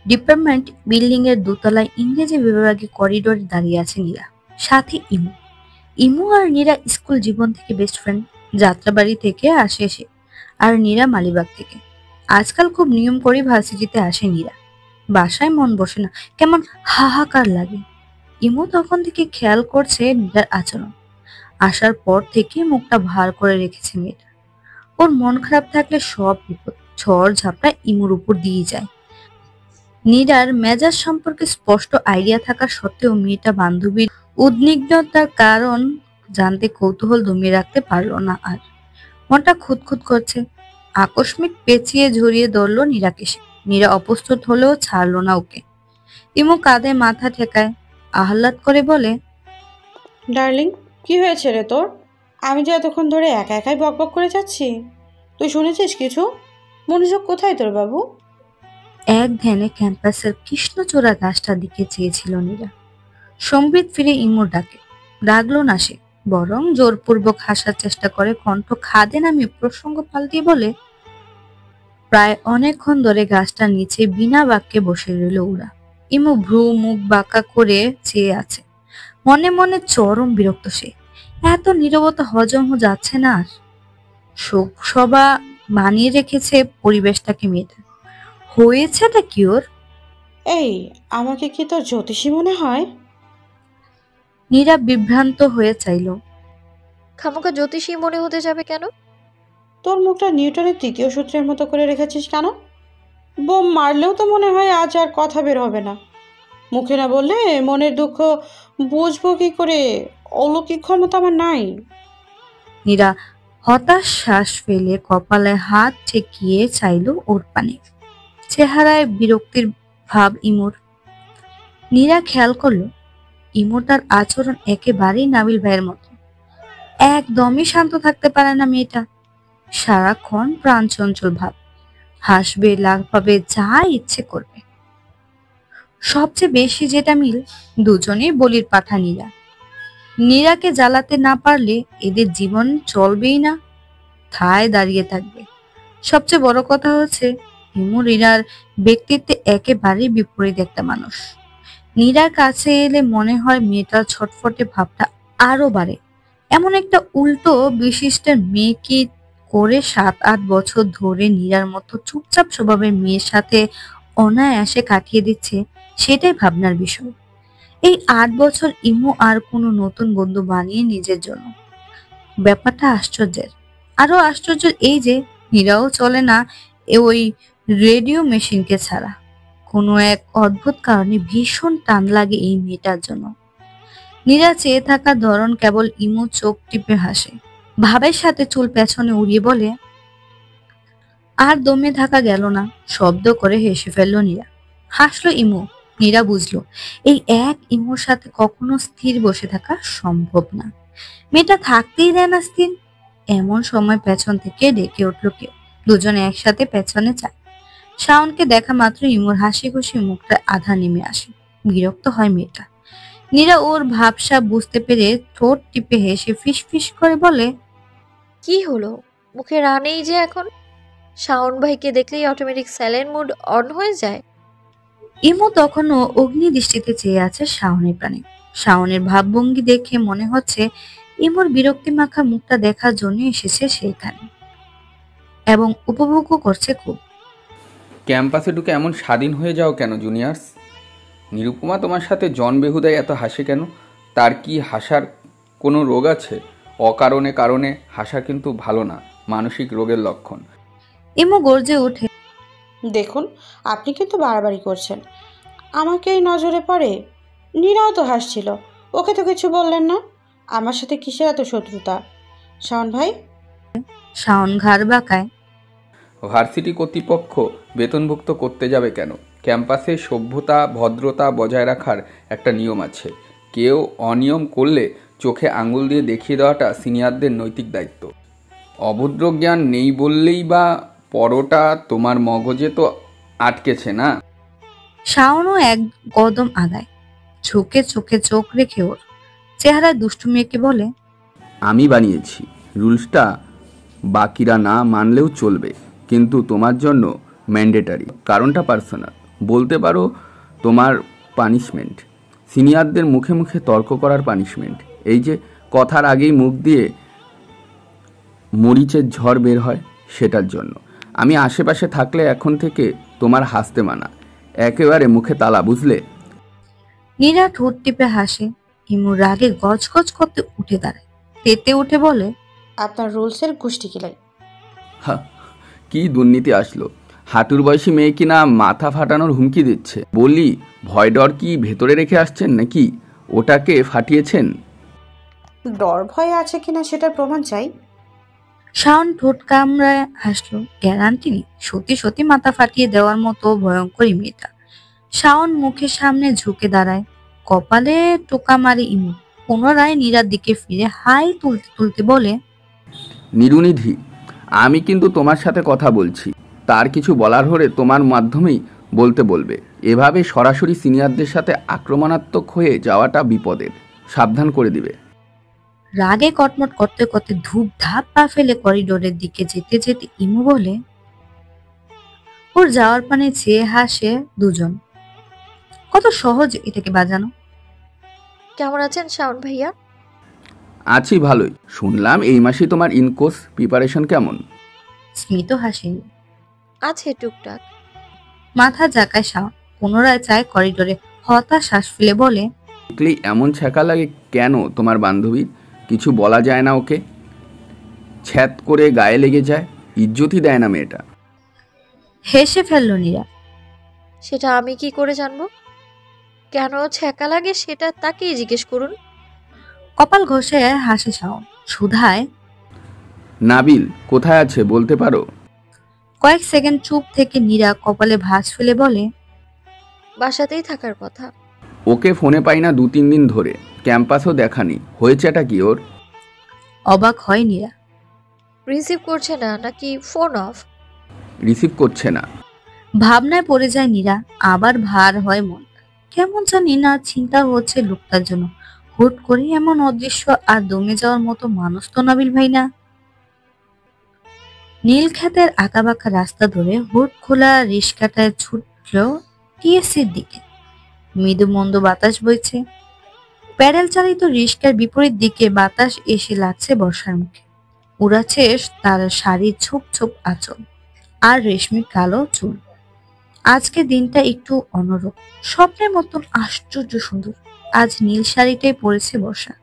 Department building এর দোতলায় ইংরেজি বিভাগে করিডোরে দাঁড়িয়ে আছে নীরা, সাথে ইমু। ইমু আর নীরা স্কুল জীবন থেকে বেস্ট ফ্রেন্ড। যাত্রাবাড়ি থেকে আসে সে, আর নীরা মালিবাগ থেকে। আজকাল খুব নিয়ম করে ভার্সিটিতে আসে নীরা। বাসায় মন বসে না, কেমন হাহাকার লাগে। ইমু তখন থেকে খেয়াল করছে নীরার আচরণ। আসার পর থেকে মুখটা ভার করে রেখেছে মেয়েটা। ওর মন খারাপ থাকলে সব বিপদ ঝড় ঝাপটা ইমুর উপর দিয়ে যায়। নীরার মেজাজ সম্পর্কে স্পষ্ট আইডিয়া থাকা সত্ত্বেও মেয়েটা বান্ধবীর উদ্বিগ্নতার কারণ জানতে কৌতূহল দমিয়ে রাখতে পারল না আর। মনটা খুঁতখুত করছে। আকস্মিক পেঁচিয়ে ঝরিয়ে ধরল নীরাকে সে। নীরা অপ্রস্তুত হলেও ছাড়লো না ওকে। ইমু কাঁধে মাথা ঠেকায়, আহ্লাদ করে বলে, ডার্লিং, কি হয়েছে রে তোর? আমি যে এতক্ষণ ধরে একা একাই বকবক করে যাচ্ছি, তুই শুনেছিস কিছু? মনোযোগ কোথায় তোর বাবু? এক ধ্যানে ক্যাম্পাসের কৃষ্ণচূড়া গাছটার দিকে চেয়েছিল নীরা। সম্বিত ফিরে ইমুর ডাকে। ডাকলো না সে, বরং জোরপূর্বক হাসার চেষ্টা করে কণ্ঠ খাদে নামিয়ে প্রসঙ্গ পাল্টিয়ে বলে, প্রায় অনেকক্ষণ ধরে গাছটার নিচে বিনা বাক্যে বসে রইল ওরা। ইমু ভ্রু মুখ বাঁকা করে চেয়ে আছে। মনে মনে চরম বিরক্ত সে। এত নীরবতা হজম যাচ্ছে না আর। শোক সভা বানিয়ে রেখেছে পরিবেশটাকে মেয়েটা। হয়েছেটা কি ওর? এই, আমাকে কি তোর জ্যোতিষী মনে হয়? নীরা বিভ্রান্ত হয়ে চাইল। খামোকা জ্যোতিষী মনে হতে যাবে কেন? তোর মুখটা নিউটনের তৃতীয় সূত্রের মতো করে রেখেছিস কেন? বোম মারলেও তো মনে হয় আজ আর কথা বের হবে না। মুখে না বললে মনের দুঃখ বুঝবো কি করে? অলৌকিক ক্ষমতা আমার নাই। নীরা হতাশ শ্বাস ফেলে কপালে হাত ঠেকিয়ে চাইল ওর পানে। চেহারায় বিরক্তির ভাব ইমুর। নীরা খেয়াল করলো ইমুর তার আচরণ একেবারেই নাবিল ভাইয়ের মতো। একদমই শান্ত থাকতে পারে না মেয়েটা। সারাক্ষণ প্রাণ চঞ্চল ভাব। হাসবে, লাফাবে, যা ইচ্ছে করবে। সবচেয়ে বেশি যেটা মিল, দুজনেই বলির পাঠা নীরা। নীরাকে জ্বালাতে না পারলে এদের জীবন চলবেই না, ঠায় দাঁড়িয়ে থাকবে। সবচেয়ে বড় কথা হচ্ছে হিমু নীরার ব্যক্তিত্বে একেবারেই বিপরীত একটা মানুষ। নীরার কাছে এলে মনে হয় মেয়েটার ছটফটে ভাবটা আরো বাড়ে। এমন একটা উল্টো বিশিষ্টের মেয়ে কি করে 7-8 বছর ধরে নীরার মতো চুপচাপ স্বভাবের মেয়ের সাথে অনায়াসে কাটিয়ে দিচ্ছে, সেটাই ভাবনার বিষয়। এই 8 বছর ইমু আর কোনো নতুন বন্ধু বানিয়ে নিজের জন্য। ব্যাপারটা আশ্চর্যের। আরো আশ্চর্য এই যে নীরাও চলে না ওই রেডিও মেশিনকে ছাড়া। কোনো এক অদ্ভুত কারণে ভীষণ টান লাগে এই মেয়েটার জন্য। নীরা চেয়ে থাকা ধরন কেবল ইমু চোখ টিপে হাসে। ভাবের সাথে চুল পেছনে উড়িয়ে বলে, আর দমে থাকা গেল না, শব্দ করে হেসে ফেললো নীরা। হাসলো ইমু। নীরা বুঝলো এই এক ইমুর সাথে কখনো স্থির বসে থাকা সম্ভব না। মেয়েটা থাকতেই দেয় না স্থির। এমন সময় পেছন থেকে ডেকে উঠলো কেউ। দুজনে একসাথে পেছনে যায়। শাওনকে দেখা মাত্র ইমুর হাসি খুশি মুখটা আধা নেমে আসে। বিরক্ত হয় মেয়েটা। নীরা ওর ভাবসাব বুঝতে পেরে ঠোঁট টিপে হেসে ফিস ফিস করে বলে, কি হলো? মুখে রানেই যে এখন। শাওন ভাইকে দেখলেই অটোমেটিক স্যালেন মুড অন হয়ে যায়। ইমু তখনও অগ্নি দৃষ্টিতে চেয়ে আছে শাওনের প্রাণে। শাওনের ভাবভঙ্গি দেখে মনে হচ্ছে ইমুর বিরক্তি মাখা মুখটা দেখার জন্য এসেছে সেখানে, এবং উপভোগও করছে খুব। ক্যাম্পাসে ঢুকে এমন স্বাধীন হয়ে যাও কেন জুনিয়র্স? নিরুপমা তোমার সাথে জন বেহুদায় এত হাসে কেন? তার কি হাসার কোনো রোগ আছে? অকারণে কারণে হাসা কিন্তু ভালো না, মানসিক রোগের লক্ষণ। ইমু গর্জে ওঠে, দেখুন, আপনি কিন্তু বাড়াবাড়ি করছেন। আমাকেই নজরে পড়ে। নীরাও তো হাসছিল, ওকে তো কিছু বললেন না। আমার সাথে কিসের এত শত্রুতা শাওন ভাই? শাওন ঘাড় বাঁকায়। ভার্সিটি কর্তৃপক্ষ বেতনভুক্ত করতে যাবে কেন? ক্যাম্পাসে সভ্যতা ভদ্রতা বজায় রাখার একটা নিয়ম আছে। কেউ অনিয়ম করলে চোখে আঙুল দিয়ে দেখিয়ে দেওয়াটা সিনিয়রদের নৈতিক দায়িত্ব। অভদ্র জ্ঞান নেই বললেই বা পরোটা তোমার মগজে তো আটকেছে না। শাওনও এক কদম আগায়, চোখে চোখে চোখ রেখে ওর চেহারায় দুষ্টু মেয়েকে বলে, আমি বানিয়েছি, রুলসটা বাকিরা না মানলেও চলবে, কিন্তু তোমার জন্য ম্যান্ডেটারি। কারণটা পার্সোনাল, বলতে পারো তোমার পানিশমেন্ট, সিনিয়রদের মুখে মুখে তর্ক করার পানিশমেন্ট। এই যে কথার আগেই মুখ দিয়ে মরিচের ঝড় বের হয়, সেটার জন্য। আমি আশেপাশে থাকলে এখন থেকে তোমার হাসতে মানা, একেবারে মুখে তালা, বুঝলে? নীরা ঠোঁট টিপে হাসে। ইমু রাগে গজগজ করতে উঠে দাঁড়ায়, তেতে উঠে বলে, আপনার রুলসের গোষ্ঠী কিলাই। হা, কি দুর্নীতি আসলো! হাঁটুর বয়সী মেয়ে কিনা মাথা ফাটানোর হুমকি দিচ্ছে। বলি, ভয় ডর কি ভেতরে রেখে আসছেন নাকি ওটাকে ফাটিয়েছেন? ডর ভয় আছে কিনা সেটার প্রমাণ চাই। শাওন ঠোঁট কামড়ায় হাসলো। গ্যারান্টি নেই, সত্যি সত্যি মাথা ফাটিয়ে দেওয়ার মতো ভয়ঙ্কর মেয়েটা। শাওন মুখের সামনে ঝুঁকে দাঁড়ায়, কপালে টোকা মারে ইমু। পুনরায় নীরার দিকে ফিরে হাই তুলতে তুলতে বলে, নিরুনিধি, আমি কিন্তু তোমার সাথে কথা বলছি, তার কিছু বলার হলে তোমার মাধ্যমেই বলতে বলবে। এভাবে সরাসরি সিনিয়রদের সাথে আক্রমণাত্মক হয়ে যাওয়াটা বিপদের, সাবধান করে দিবে। রাগে কটমট করতে করতে ধূপ ধাপ পা ফেলে করিডোরের দিকে যেতে যেতে ইমু বলে, ওর যাওয়ার পানে চেয়ে হাসে দুজন। কত সহজ এটাকে বাজানো। কেমন আছেন শাওন ভাইয়া? আছি ভালোই। শুনলাম এই মাসে তোমার ইনকোর্স প্রিপারেশন কেমন? স্মিত হাসে। আছে টুকটাক। মাথা জাকায় শাওন। পুনরায় চায় করিডোরে, হতাশ শ্বাস ফেলে বলে, দেখলেই এমন ছ্যাঁকা লাগে কেন তোমার বান্ধবীর? কিছু বলা যায় না ওকে? ছ্যাত করে গায়ে লেগে যায়, ইজ্জতই দেয় না মেয়েটা। হেসে ফেলল নীরা। সেটা আমি কি করে জানবো? কেন ছ্যাঁকা লাগে সেটা তাকেই জিজ্ঞেস করুন। কপাল ঘষে হাসে শাওন। সুধায়, নাবিল কোথায় আছে বলতে পারো? কয়েক সেকেন্ড চুপ থেকে নীরা কপালে ভাঁজ ফেলে বলে, বাসাতেই থাকার কথা। ওকে ফোনে পাই না 2-3 দিন ধরে, ক্যাম্পাসও দেখানি, হয়েছেটা কি ওর? অবাক হয় নীরা। রিসিভ করছে না নাকি ফোন অফ? রিসিভ করছে না। ভাবনায় পড়ে যায় নীরা। আবার ভার হয় মন। কেমন জানি না চিন্তা হচ্ছে লোকটার জন্য। হুট করে এমন অদৃশ্য আর দমে যাওয়ার মতো মানুষ তো নাবিল ভাই না। নীলক্ষেতের আঁকাবাঁকা রাস্তা ধরে হুট খোলা রিস্কাটায় ছুটল টিএসসির দিকে। মৃদু মন্দ বাতাস বইছে। প্যাডেল চালিত রিস্কার বিপরীত দিকে বাতাস এসে লাগছে বর্ষার মুখে। উড়াচ্ছে তার শাড়ির ছোপ ছোপ আঁচল আর রেশমি কালো চুল। আজকে দিনটা একটু অন্যরকম, স্বপ্নের মতন আশ্চর্য সুন্দর। আজ নীল শাড়িটাই পরেছে বর্ষা।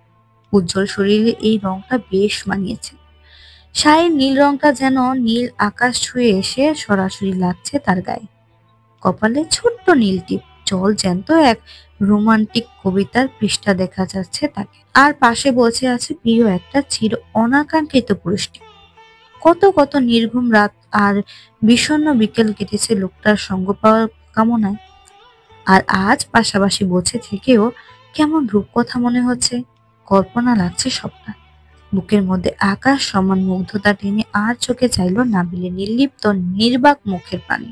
উজ্জ্বল শরীরে এই রংটা বেশ মানিয়েছে। শাড়ির নীল রংটা যেন নীল আকাশ ছুঁয়ে এসে সরাসরি লাগছে তার গায়ে। কপালে ছোট্ট নীল টিপ, জল জ্যান্ত এক রোমান্টিক কবিতার পৃষ্ঠা দেখা যাচ্ছে তাকে। আর পাশে বসে আছে প্রিয় একটা চির অনাকাঙ্ক্ষিত পুরুষটি। কত কত নির্ঘুম রাত আর বিষণ্ণ বিকেল কেটেছে লোকটার সঙ্গ পাওয়ার কামনায়। আর আজ পাশাপাশি বসে থেকেও কেমন রূপকথা মনে হচ্ছে, কল্পনা লাগছে সবটা। বুকের মধ্যে আকাশ সমান মুগ্ধতা টেনে আর চোখে চাইল নাবিলের নির্লিপ্ত নির্বাক মুখের পানি।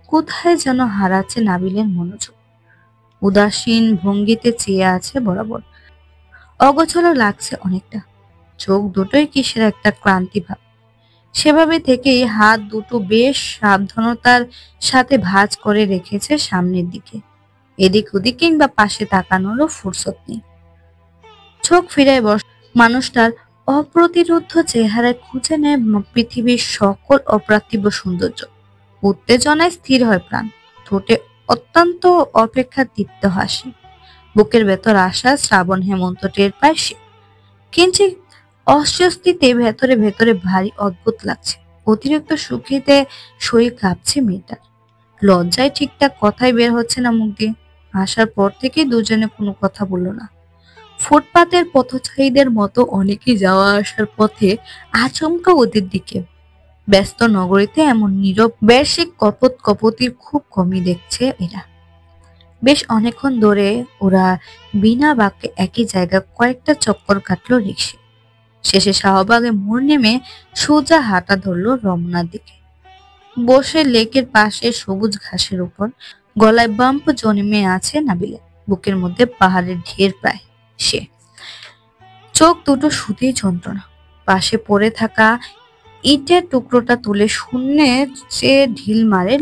কোথায় যেন হারাচ্ছে নাবিলের মনোযোগ। উদাসীন ভঙ্গিতে চেয়ে আছে বরাবর। অগোছালো লাগছে অনেকটা। চোখ দুটোই কিসের একটা ক্লান্তি ভাব। সেভাবে থেকেই হাত দুটো বেশ সাবধানতার সাথে ভাঁজ করে রেখেছে সামনের দিকে। এদিক ওদিক কিংবা পাশে তাকানোরও ফুরসত নেই। চোখ ফিরায় মানুষটার অপ্রতিরোধ্য চেহারায় খুঁজে নেয় পৃথিবীর সকল অপ্রাপ্তিব সৌন্দর্য। উত্তেজনায় স্থির হয় প্রাণ। ঠোঁটে অত্যন্ত অপেক্ষা দীপ্ত হাসি। বুকের ভেতর আসা শ্রাবণ হেমন্ত টের পায় সে। কিঞ্চিত অস্বস্তিতে ভেতরে ভেতরে ভারী অদ্ভুত লাগছে। অতিরিক্ত সুখীতে শরীর কাঁপছে মেয়েটার। লজ্জায় ঠিকঠাক কথাই বের হচ্ছে না মুখ দিয়ে। আসার পর থেকে দুজনে কোনো কথা বলল না। ফুটপাতের পথচারীদের মতো অনেকেই যাওয়া আসার পথে আচমকা ওদের দিকে। ব্যস্ত নগরীতে এমন নীরব বেশিক কপত কপতির খুব কমই দেখছে এরা। বেশ অনেকক্ষণ ধরে ওরা বিনা বাক্যে একই জায়গায় কয়েকটা চক্কর কাটলো রিক্সা। শেষে শাহবাগে মোড় নেমে সোজা হাঁটা ধরলো রমনার দিকে। বসে লেকের পাশে সবুজ ঘাসের উপর গলায় বাম্প জন্মে আছে নাবিলে। বুকের মধ্যে পাহাড়ের ঢের প্রায়। সে চোখ দুটো শুধুই যন্ত্রণা। পাশে পড়ে থাকা ইটের টুকরোটা তুলে শূন্যে চেয়ে ঢিল মারে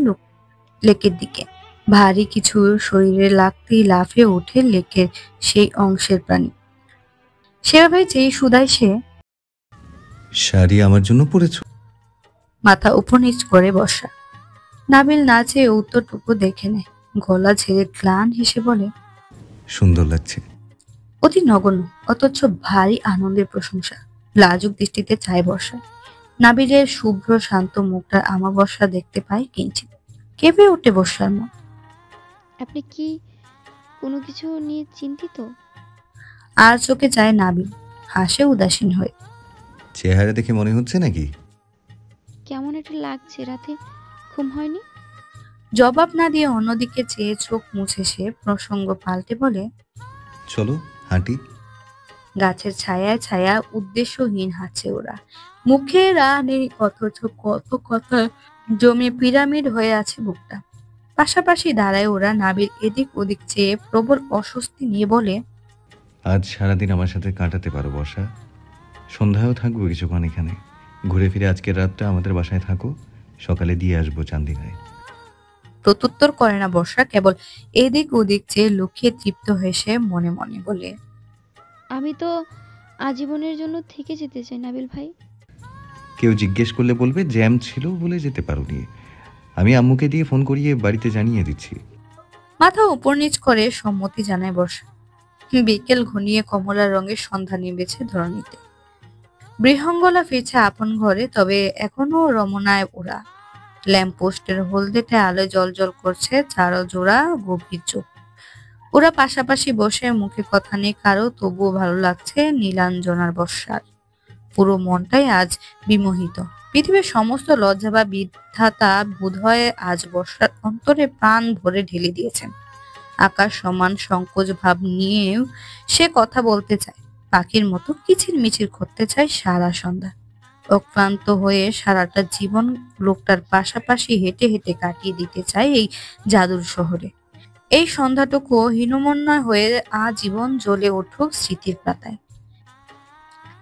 লেকের দিকে। ভারী কিছু শরীরে লাগতেই লাফিয়ে ওঠে লেকের সেই অংশের প্রাণী। সেভাবে যেই সুদায় সে শাড়ি আমার জন্য পরেছ? মাথা উপর নিচ করে বসা। নাবিল না চেয়ে উত্তরটুকু দেখে নেয়, গলা ঝেড়ে গ্লান হেসে বলে, সুন্দর লাগছে। অতি নগণ্য অথচ ভারী আনন্দের প্রশংসা। লাজুক দৃষ্টিতে চায় বর্ষা। নাবিলের শুভ্র শান্ত মুখটার আমাবস্যা দেখতে পায় কিঞ্চিত। কেঁপে ওঠে বর্ষার মন। আপনি কি কোনো কিছু নিয়ে চিন্তিত? আর চোখে যায় নাবিল, হাসে উদাসীন হয়ে। চেহারা দেখে মনে হচ্ছে নাকি? কেমন একটা লাগছে, রাতে ঘুম হয়নি? জবাব না দিয়ে অন্যদিকে চেয়ে চোখ মুছে সে প্রসঙ্গ পাল্টে বলে, চলো হাঁটি। গাছের ছায়ায় ছায়া উদ্দেশ্যহীন হাঁটছে ওরা। মুখে রা নেই অথচ কত কথা জমে পিরামিড হয়ে আছে বুকটা। পাশাপাশি দাঁড়ায় ওরা। নাবিল এদিক ওদিক চেয়ে প্রবল অস্বস্তি নিয়ে বলে, আজ সারাদিন আমার সাথে কাটাতে পারো বর্ষা। সন্ধ্যায়ও থাকবো কিছুক্ষণ এখানে। ঘুরে ফিরে আজকের রাতটা আমাদের বাসায় থাকো, সকালে দিয়ে আসবো চান্দিনায়। প্রত্যুত্তর করে না বর্ষা, কেবল এদিক ওদিক চেয়ে লুকিয়ে তৃপ্ত হয়ে সে মনে মনে বলে, আমি তো আজীবনের জন্য থেকে যেতে চাই নাবিল ভাই। কেউ জিজ্ঞেস করলে বলবে জ্যাম ছিল বলে যেতে পারোনি। আমি আম্মুকে দিয়ে ফোন করিয়ে বাড়িতে জানিয়ে দিচ্ছি। মাথা উপর নিচ করে সম্মতি জানায় বর্ষা। বিকেল ঘনিয়ে কমলা রঙের সন্ধ্যা নেমেছে ধরণীতে। বৃহঙ্গলা ফিরছে আপন ঘরে, তবে এখনো রমনায় ওরা। ল্যাম্পপোস্টের হলদেটে আলোয় জল করছে চারো জোড়া গভীর চোখ। ওরা পাশাপাশি বসে, মুখে কথা নেই কারো, তবুও ভালো লাগছে নীলাঞ্জনার বর্ষার। পুরো মনটাই আজ বিমোহিত। পৃথিবীর সমস্ত লজ্জা বা বিধাতা বোধহয় আজ বর্ষার অন্তরে প্রাণ ভরে ঢেলে দিয়েছেন। আকাশ সমান সংকোচ ভাব নিয়েও সে কথা বলতে চায়, পাখির মতো কিচির মিচির করতে চায় সারা সন্ধ্যা। অক্লান্ত হয়ে সারাটা জীবন লোকটার পাশাপাশি হেঁটে হেঁটে কাটিয়ে দিতে চায় এই জাদুর শহরে। এই সন্ধ্যাটুকু হীনমন্যা হয়ে আজীবন জ্বলে উঠুক স্মৃতির পাতায়।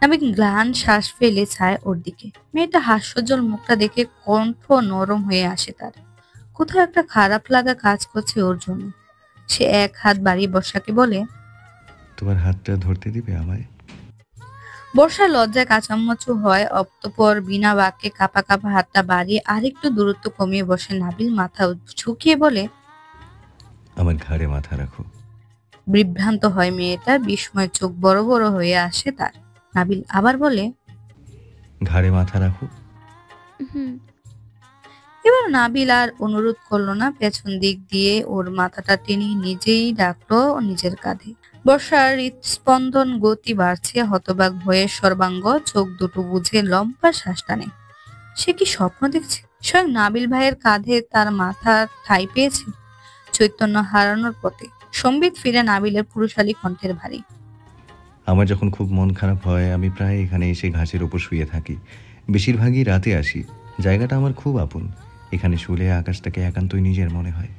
আমি গ্লান শ্বাস ফেলে চায় ওর দিকে। মেয়েটা হাস্যজ্জ্বল মুখটা দেখে কণ্ঠ নরম হয়ে আসে তার। কোথাও একটা খারাপ লাগা কাজ করছে ওর জন্য। সে এক হাত বাড়িয়ে বর্ষাকে বলে, তোমার হাতটা ধরতে দিবে আমায়? বর্ষা লজ্জায় কাচাম্মচু হয়, অতঃপর বিনা বাক্যে কাঁপা কাঁপা হাতটা বাড়িয়ে আরেকটু দূরত্ব কমিয়ে বসে। নাবিল মাথা ঝুঁকিয়ে বলে, আমার ঘাড়ে মাথা রাখো। বিভ্রান্ত হয় মেয়েটা, বিস্ময় চোখ বড় বড় হয়ে আসে তার। নাবিল আবার বলে, ঘাড়ে মাথা রাখো। হুম। এবার নাবিল আর অনুরোধ করলো না, পেছন দিক দিয়ে ওর মাথাটা টেনে নিজেই ডাকলো নিজের কাঁধে। বর্ষার হৃদস্পন্দন গতি বাড়ছে, হতবাক হয়ে সর্বাঙ্গ চোখ দুটো বুঝে লম্বা শ্বাস টানে। সে কি স্বপ্ন দেখছে? স্বয়ং নাবিল ভাইয়ের কাঁধে তার মাথা ঠাঁই পেয়েছে। চৈতন্য হারানোর পথে সম্বিত ফিরে নাবিলের পুরুষালী কণ্ঠের ভারী। আমার যখন খুব মন খারাপ হয় আমি প্রায় এখানে এসে ঘাসের ওপর শুয়ে থাকি। বেশিরভাগই রাতে আসি। জায়গাটা আমার খুব আপন। এখানে শুলে আকাশটাকে একান্তই নিজের মনে হয়।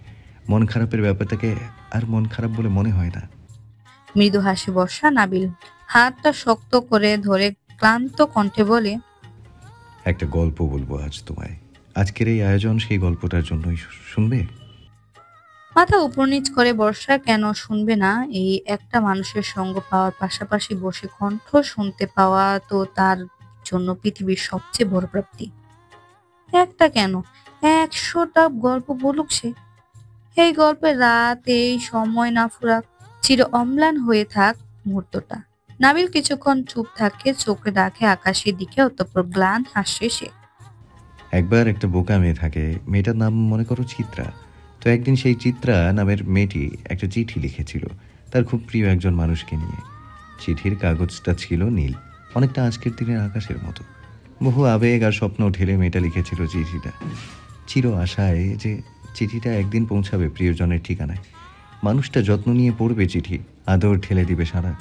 মন খারাপের ব্যাপারটাকে আর মন খারাপ বলে মনে হয় না। মৃদু হাসি বর্ষা। নাবিল হাতটা শক্ত করে ধরে ক্লান্ত কণ্ঠে বলে, একটা গল্প বলবো আজ তোমায়। আজকের এই আয়োজন সেই গল্পটার জন্যই। শুনবে? মাথা উপর নিচ করে বর্ষা। কেন শুনবে না? এই একটা মানুষের সঙ্গ পাওয়ার পাশাপাশি বসে কণ্ঠ শুনতে পাওয়া তো তার জন্য পৃথিবীর সবচেয়ে বড় প্রাপ্তি। একটা কেন, 100টা গল্প বলুক সে। এই গল্পের রাত, এই সময় না ফুরাক, চির অম্লান হয়ে থাক মুহূর্তটা। নাবিল কিছুক্ষণ চুপ থাকে, চোখে রাখে আকাশের দিকে, অতঃপর গ্লান হাসে সে। একবার একটা বোকা মেয়ে থাকে। মেয়েটার নাম মনে করো চিত্রা। তো একদিন সেই চিত্রা নামের মেয়েটি একটা চিঠি লিখেছিল তার খুব প্রিয় একজন মানুষকে নিয়ে। চিঠির কাগজটা ছিল নীল, অনেকটা আজকের দিনের আকাশের মতো। বহু আবেগ আর স্বপ্ন ঢেলে মেয়েটা লিখেছিল চিঠিটা, চির আশায় যে চিঠিটা একদিন পৌঁছাবে প্রিয়জনের ঠিকানায়। মানুষটা যত্ন নিয়ে পড়বে চিঠি, আদর ঠেলে দিবে সারা।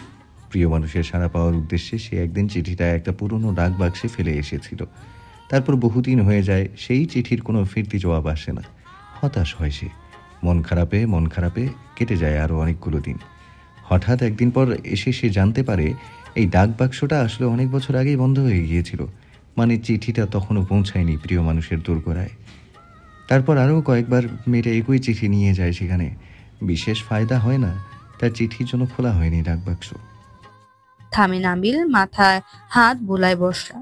প্রিয় মানুষের সাড়া পাওয়ার উদ্দেশ্যে সে একদিন চিঠিটা একটা পুরনো ডাক বাক্সে ফেলে এসেছিল। তারপর বহুদিন হয়ে যায়, সেই চিঠির কোনো ফিরতি জবাব আসে না। হতাশ হয় সে। মন খারাপে কেটে যায় আরও অনেকগুলো দিন। হঠাৎ একদিন পর এসে সে জানতে পারে এই ডাক বাক্সটা আসলে অনেক বছর আগেই বন্ধ হয়ে গিয়েছিল, মানে চিঠিটা তখনও পৌঁছায়নি প্রিয় মানুষের দোরগোড়ায়। তারপর আরও কয়েকবার মেয়েটা একই চিঠি নিয়ে যায় সেখানে, বিশেষ ফায়দা হয় না, তার চিঠির জন্য খোলা হয়নি ডাকবাক্স। থামে নাবিল, মাথায় হাত বুলায় বর্ষা।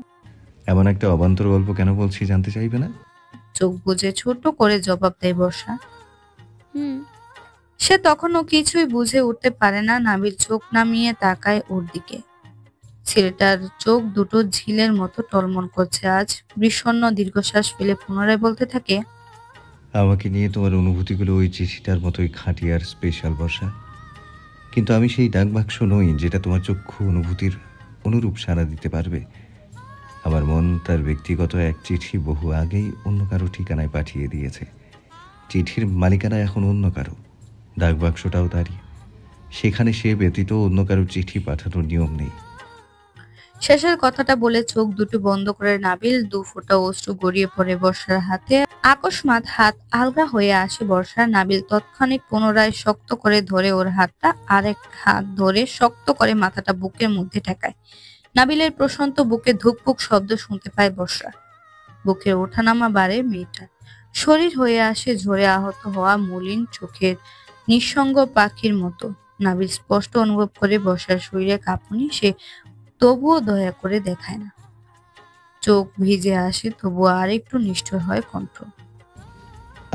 এমন একটা অবান্তর গল্প কেন বলছি জানতে চাইবে না? চোখ বুজে ছোট করে জবাব দেয় বর্ষা। হুম। সে তখনও কিছুই বুঝে উঠতে পারে না। নাবিল চোখ নামিয়ে তাকায় ওর দিকে। ছেলেটার চোখ দুটো ঝিলের মতো টলমল করছে আজ। বিষণ্ণ দীর্ঘশ্বাস ফেলে পুনরায় বলতে থাকে, আমাকে নিয়ে তোমার অনুভূতিগুলো ওই চিঠিটার মতোই খাঁটি আর স্পেশাল বর্ষা। কিন্তু আমি সেই ডাকবাক্স নই যেটা তোমার চক্ষু অনুভূতির অনুরূপ সাড়া দিতে পারবে। আমার মন তার ব্যক্তিগত এক চিঠি বহু আগেই অন্য কারো ঠিকানায় পাঠিয়ে দিয়েছে। চিঠির মালিকানা এখন অন্য কারো, ডাকবাক্সটাও তারই। সেখানে সে ব্যতীত অন্য কারো চিঠি পাঠানোর নিয়ম নেই। শেষের কথাটা বলে চোখ দুটো বন্ধ করে নাবিল। 2 ফোঁটা অশ্রু গড়িয়ে পড়ে বর্ষার হাতে। আকস্মাৎ হাত আলগা হয়ে আসে বর্ষার। নাবিল তৎক্ষণিক পুনরায় শক্ত করে ধরে ওর হাতটা, আরেক হাত ধরে শক্ত করে মাথাটা বুকের মধ্যে ঠেকায়। নাবিলের প্রশান্ত বুকে ধুকপুক শব্দ শুনতে পায় বর্ষা। বুকের ওঠানামা বাড়ে মেয়েটার। শরীর হয়ে আসে ঝরে আহত হওয়া মলিন চোখের নিঃসঙ্গ পাখির মতো। নাবিল স্পষ্ট অনুভব করে বর্ষার শরীরে কাঁপুনি। সে তবুও দয়া করে দেখায় না। চোখ ভিজে আসে, তবুও আর একটু নিষ্ঠুর হয় কণ্ঠ।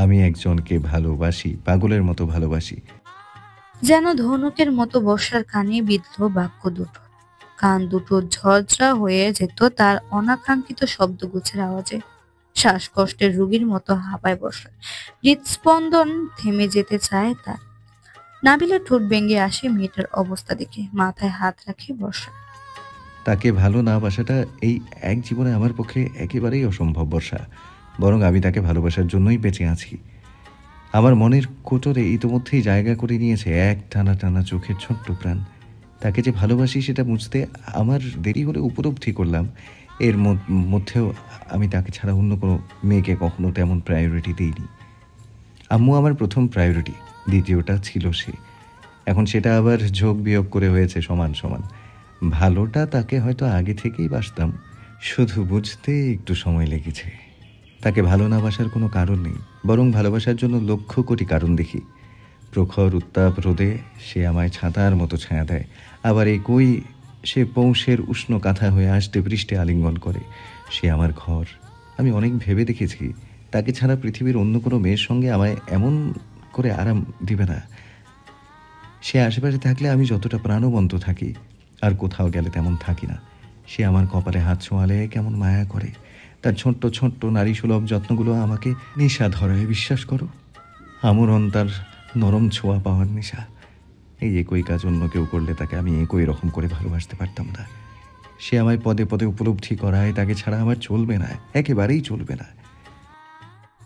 আমি একজনকে ভালোবাসি, পাগলের মতো ভালোবাসি। যেন ধনুকের মতো বর্ষার কানে বিঁধল বাক্য দুটো। কান দুটো ঝরঝরা হয়ে যেত তার অনাকাঙ্ক্ষিত শব্দগুচ্ছের আওয়াজে। শ্বাসকষ্টের রোগীর মতো হাঁপায় বর্ষা। হৃদস্পন্দন থেমে যেতে চায় তার। নাবিলের ঠোঁট ভেঙে আসে মেয়েটার অবস্থা দেখে। মাথায় হাত রাখে বর্ষা। তাকে ভালো না বাসাটা এই এক জীবনে আমার পক্ষে একেবারেই অসম্ভব বর্ষা। বরং আমি তাকে ভালোবাসার জন্যই বেঁচে আছি। আমার মনের কোটরে ইতোমধ্যেই জায়গা করে নিয়েছে এক টানা টানা চোখের ছোট্ট প্রাণ। তাকে যে ভালোবাসি সেটা বুঝতে আমার দেরি হলে উপলব্ধি করলাম, এর মধ্যেও আমি তাকে ছাড়া অন্য কোনো মেয়েকে কখনো তেমন প্রায়োরিটি দিইনি। আম্মু আমার প্রথম প্রায়োরিটি, দ্বিতীয়টা ছিল সে। এখন সেটা আবার যোগ বিয়োগ করে হয়েছে সমান সমান। ভালোটা তাকে হয়তো আগে থেকেই বাসতাম, শুধু বুঝতে একটু সময় লেগেছে। তাকে ভালো না বাসার কোনো কারণ নেই, বরং ভালোবাসার জন্য লক্ষ কোটি কারণ দেখি। প্রখর উত্তাপ রোদে সে আমায় ছাতার মতো ছায়া দেয়, আবার একই সে পৌষের উষ্ণ কাঁথা হয়ে আসতে বৃষ্টি আলিঙ্গন করে। সে আমার ঘর। আমি অনেক ভেবে দেখেছি তাকে ছাড়া পৃথিবীর অন্য কোনো মেয়ের সঙ্গে আমায় এমন করে আরাম দিবে না। সে আশেপাশে থাকলে আমি যতটা প্রাণবন্ত থাকি, আর কোথাও গেলে তেমন থাকি না। সে আমার কপালে হাত ছোঁয়ালে কেমন মায়া করে। তার ছোট্ট ছোট্ট নারী সুলভ যত্নগুলো আমাকে নেশা ধরায়, বিশ্বাস করো। আমরণ তার নরম ছোঁয়া পাওয়ার নেশা। এই একই কাজ অন্য কেউ করলে তাকে আমি একই রকম করে ভালোবাসতে পারতাম না। সে আমায় পদে পদে উপলব্ধি করায় তাকে ছাড়া আমার চলবে না, একেবারেই চলবে না।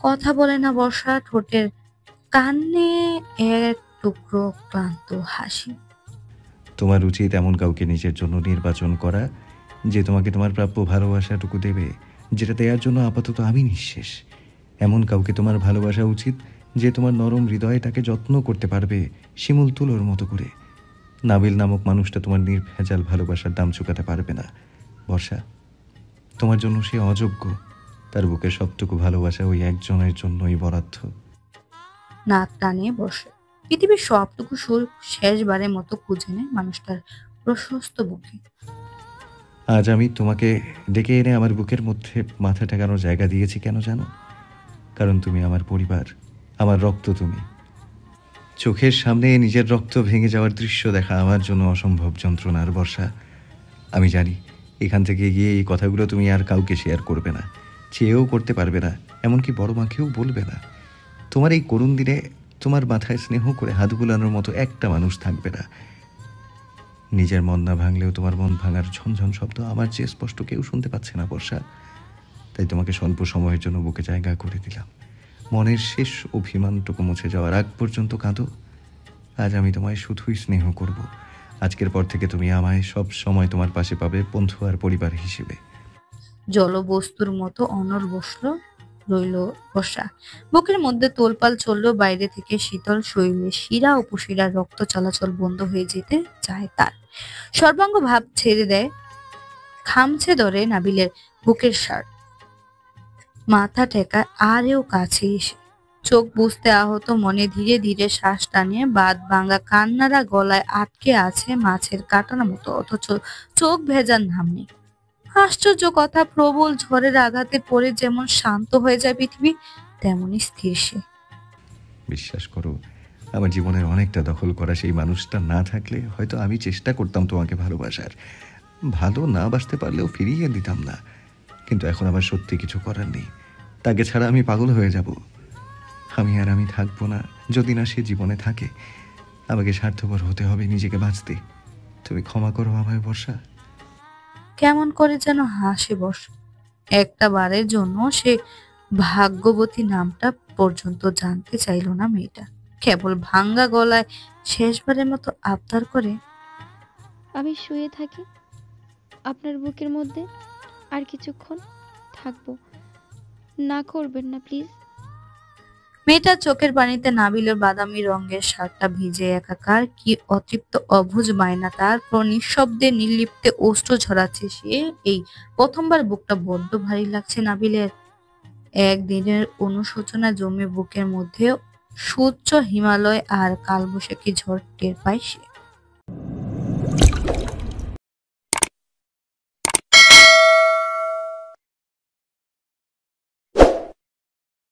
কথা বলে না বর্ষা। ঠোঁটের কানে এক টুকরো ক্লান্ত হাসি। তোমার উচিত এমন কাউকে নিজের জন্য নির্বাচন করা, যে তোমাকে তোমার প্রাপ্য ভালোবাসাটুকু দেবে, যেটা দেওয়ার জন্য আপাতত আমি নিঃশেষ। এমন কাউকে তোমার ভালোবাসা উচিত যে তোমার নরম হৃদয়টাকে যত্ন করতে পারবে শিমুল তুলোর মতো করে। নাবিল নামক মানুষটা তোমার নির্ভেজাল ভালোবাসার দাম চুকাতে পারবে না বর্ষা। তোমার জন্য সে অযোগ্য। তার বুকে সবটুকু ভালোবাসা ওই একজনের জন্যই বরাদ্দ। নাক টানিয়ে বসে। পৃথিবীর সবটুকু সুর শেষবারের মতো খুঁজে নেয় মানুষটার প্রশস্ত বুকে। আজ আমি তোমাকে ডেকে এনে আমার বুকের মধ্যে মাথা ঠেকানোর জায়গা দিয়েছি কেন জানো? কারণ তুমি আমার পরিবার, আমার রক্ত তুমি। চোখের সামনে নিজের রক্ত ভেঙে যাওয়ার দৃশ্য দেখা আমার জন্য অসম্ভব যন্ত্রণার বর্ষা। আমি জানি এখান থেকে গিয়ে এই কথাগুলো তুমি আর কাউকে শেয়ার করবে না, চেয়েও করতে পারবে না, এমনকি বড় মাকেও বলবে না। তোমার এই করুণ দিনে তোমার মাথায় স্নেহ করে হাত বুলানোর মতো একটা মানুষ থাকবে না। নিজের মন না ভাঙলেও তোমার মন ভাঙার ঝনঝন শব্দ আমার চেয়ে স্পষ্ট কেউ শুনতে পাচ্ছে না বর্ষা। তাই তোমাকে স্বল্প সময়ের জন্য বুকে জায়গা করে দিলাম। মনের শেষ অভিমানটুকু মুছে যাওয়ার আগ পর্যন্ত কাঁদো। আজ আমি তোমায় শুধুই স্নেহ করব। আজকের পর থেকে তুমি আমায় সব সময় তোমার পাশে পাবে, বন্ধু আর পরিবার হিসেবে। জলবস্তুর মতো অনড় বসলো রইল বসা। বুকের মধ্যে তোলপাল চললো, বাইরে থেকে শীতল শরীরে শিরা উপশিরা রক্ত চলাচল বন্ধ হয়ে যেতে চায় তার। সর্বাঙ্গ ভাব ছেড়ে দেয়, খামছে ধরে নাবিলের বুকের শার্ট, মাথা টেকা আরেও কাছে এসে চোখ বুঝতে আহত মনে ধীরে ধীরে শ্বাস টানিয়ে বাদ ভাঙা কান্নারা গলায় আটকে আছে মাছের কাটার মতো, অথচ চোখ ভেজার নাম নেই। আশ্চর্য কথা, প্রবল ঝড়ের আঘাতে পড়ে যেমন শান্ত হয়ে যায় পৃথিবী, তেমনই স্থির সে। বিশ্বাস করো, আমার জীবনের অনেকটা দখল করা সেই মানুষটা না থাকলে হয়তো আমি চেষ্টা করতাম তোমাকে ভালোবাসার। ভালো না বাসতে পারলেও ফিরিয়ে দিতাম না। কিন্তু এখন আমার সত্যি কিছু করার নেই। তাকে ছাড়া আমি পাগল হয়ে যাব। আমি থাকবো না যদি না সে জীবনে থাকে। আমাকে স্বার্থপর হতে হবে নিজেকে বাঁচতে। তুমি ক্ষমা করো আমায় বর্ষা। কেমন করে যেন হাসে বস। একটা বারের জন্য সে ভাগ্যবতী নামটা পর্যন্ত জানতে চাইল না মেয়েটা। কেবল ভাঙ্গা গলায় শেষবারের মতো আবদার করে, আমি শুয়ে থাকি আপনার বুকের মধ্যে আর কিছুক্ষণ থাকবো, না করবেন না প্লিজ। মেয়েটার চোখের পানিতে নাবিলের বাদামি রঙের শার্টটা ভিজে একাকার। কি অতৃপ্ত অবুঝ বায়না তার, নিঃশব্দে নির্লিপ্তে অশ্রু ঝরাচ্ছে সে। এই প্রথমবার বুকটা বড্ড ভারী লাগছে নাবিলের। একদিনের অনুশোচনা জমে বুকের মধ্যে সুউচ্চ হিমালয় আর কালবৈশাখী ঝড় টের পায় সে।